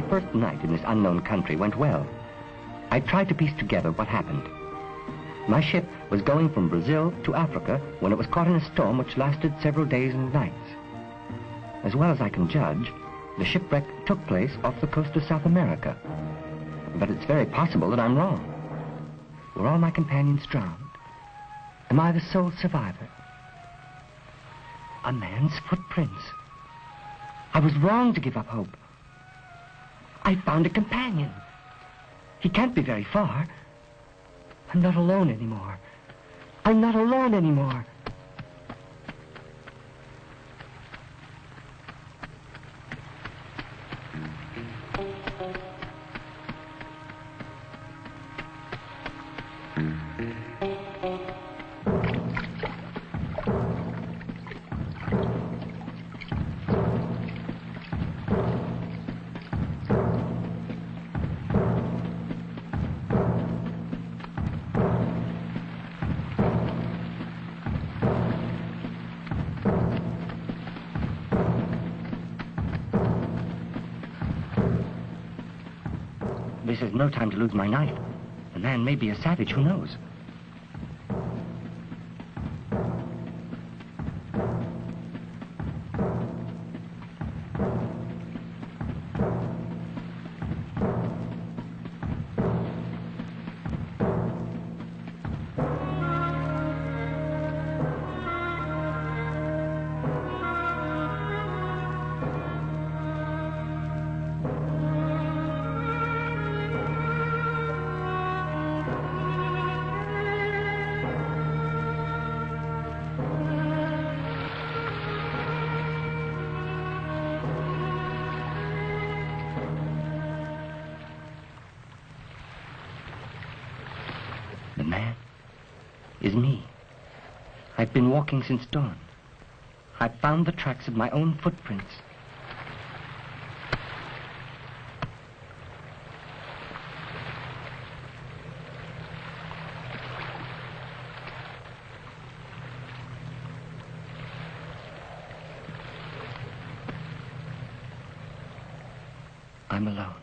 first night in this unknown country went well. I tried to piece together what happened. My ship was going from Brazil to Africa when it was caught in a storm which lasted several days and nights. As well as I can judge, the shipwreck took place off the coast of South America. But it's very possible that I'm wrong. Were all my companions drowned? Am I the sole survivor? A man's footprints. I was wrong to give up hope. I found a companion. He can't be very far. I'm not alone anymore. I'm not alone anymore. This is no time to lose my knife. The man may be a savage, who knows? The man is me. I've been walking since dawn. I've found the tracks of my own footprints. I'm alone.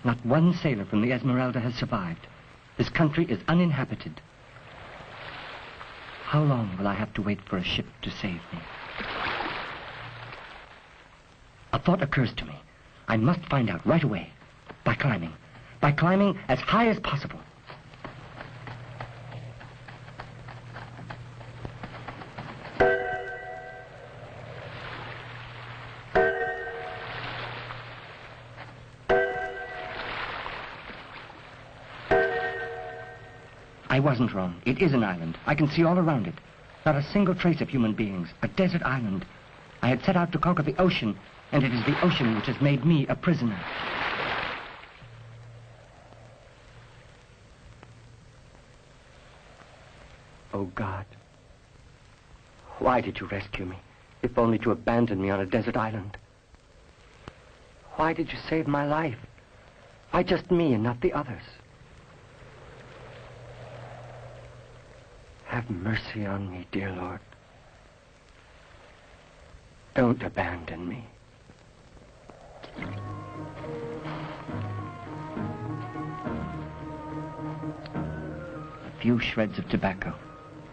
Not one sailor from the Esmeralda has survived. This country is uninhabited. How long will I have to wait for a ship to save me? A thought occurs to me. I must find out right away. By climbing. By climbing as high as possible. I wasn't wrong. It is an island. I can see all around it. Not a single trace of human beings. A desert island. I had set out to conquer the ocean, and it is the ocean which has made me a prisoner. Oh, God. Why did you rescue me, if only to abandon me on a desert island? Why did you save my life? Why just me and not the others? Have mercy on me, dear Lord. Don't abandon me. A few shreds of tobacco,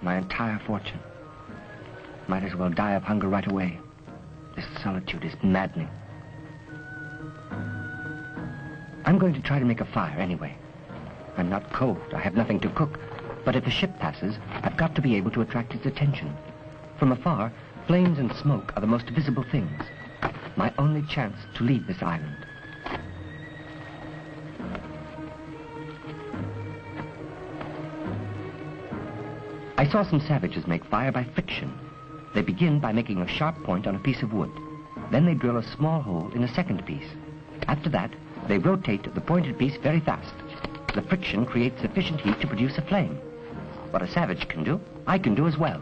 my entire fortune. Might as well die of hunger right away. This solitude is maddening. I'm going to try to make a fire anyway. I'm not cold. I have nothing to cook. But if a ship passes, I've got to be able to attract its attention. From afar, flames and smoke are the most visible things. My only chance to leave this island. I saw some savages make fire by friction. They begin by making a sharp point on a piece of wood. Then they drill a small hole in a second piece. After that, they rotate the pointed piece very fast. The friction creates sufficient heat to produce a flame. What a savage can do, I can do as well.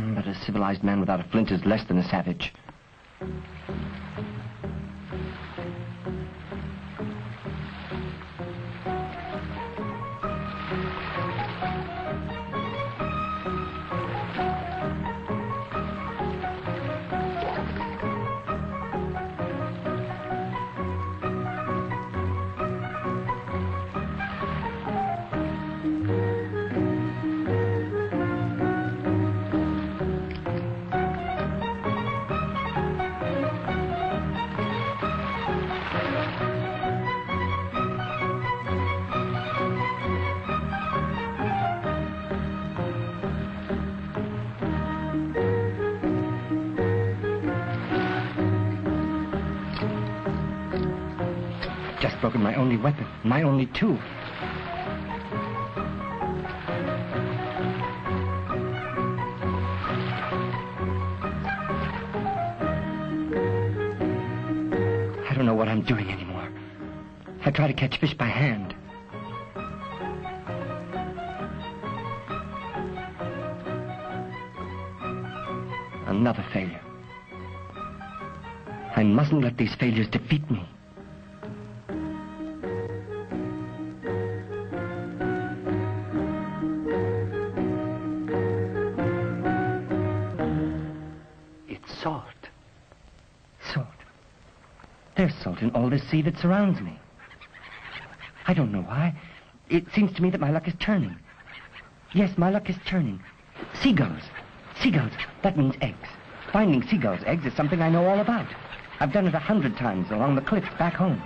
But a civilized man without a flint is less than a savage. Broken my only weapon, my only tool. I don't know what I'm doing anymore. I try to catch fish by hand. Another failure. I mustn't let these failures defeat me. There's salt in all this sea that surrounds me. I don't know why. It seems to me that my luck is turning. Yes, my luck is turning. Seagulls. Seagulls. That means eggs. Finding seagulls' eggs is something I know all about. I've done it 100 times along the cliffs back home.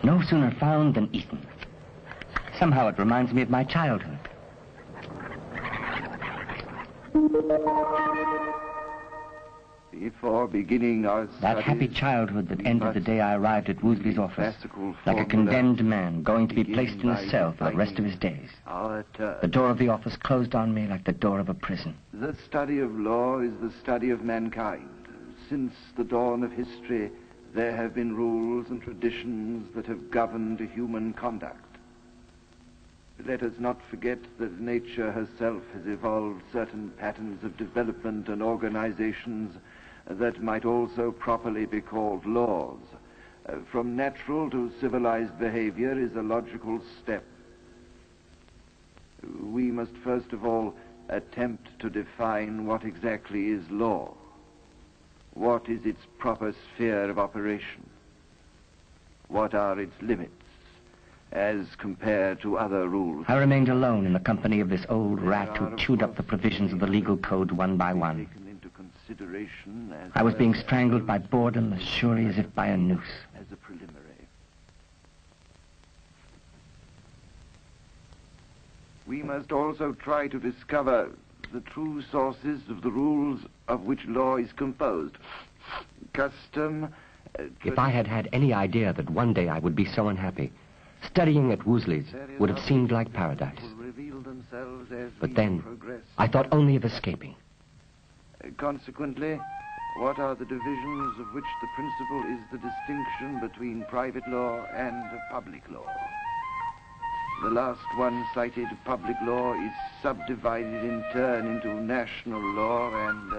No sooner found than eaten. Somehow it reminds me of my childhood. Before beginning our That happy childhood that ended the day I arrived at Woosley's office, like a condemned man going to be placed in a cell for the rest of his days. The door of the office closed on me like the door of a prison. The study of law is the study of mankind. Since the dawn of history, there have been rules and traditions that have governed human conduct. Let us not forget that nature herself has evolved certain patterns of development and organizations that might also properly be called laws. From natural to civilized behavior is a logical step. We must first of all attempt to define what exactly is law. What is its proper sphere of operation? What are its limits as compared to other rules? I remained alone in the company of this old rat who chewed up the provisions of the legal code one by one. I was being strangled by boredom as surely as if by a noose. As a preliminary. We must also try to discover the true sources of the rules of which law is composed. Custom... If I had had any idea that one day I would be so unhappy, studying at Woosley's would have seemed like paradise. But then, I thought only of escaping. Consequently, what are the divisions of which the principle is the distinction between private law and public law? The last one cited, public law, is subdivided in turn into national law and...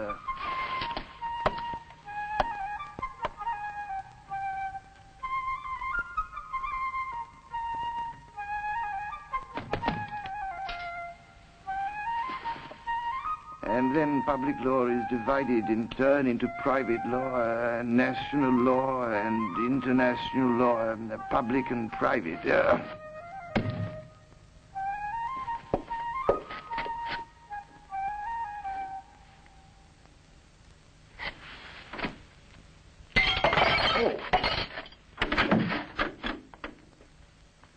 And then public law is divided in turn into private law, national law, and international law, public and private.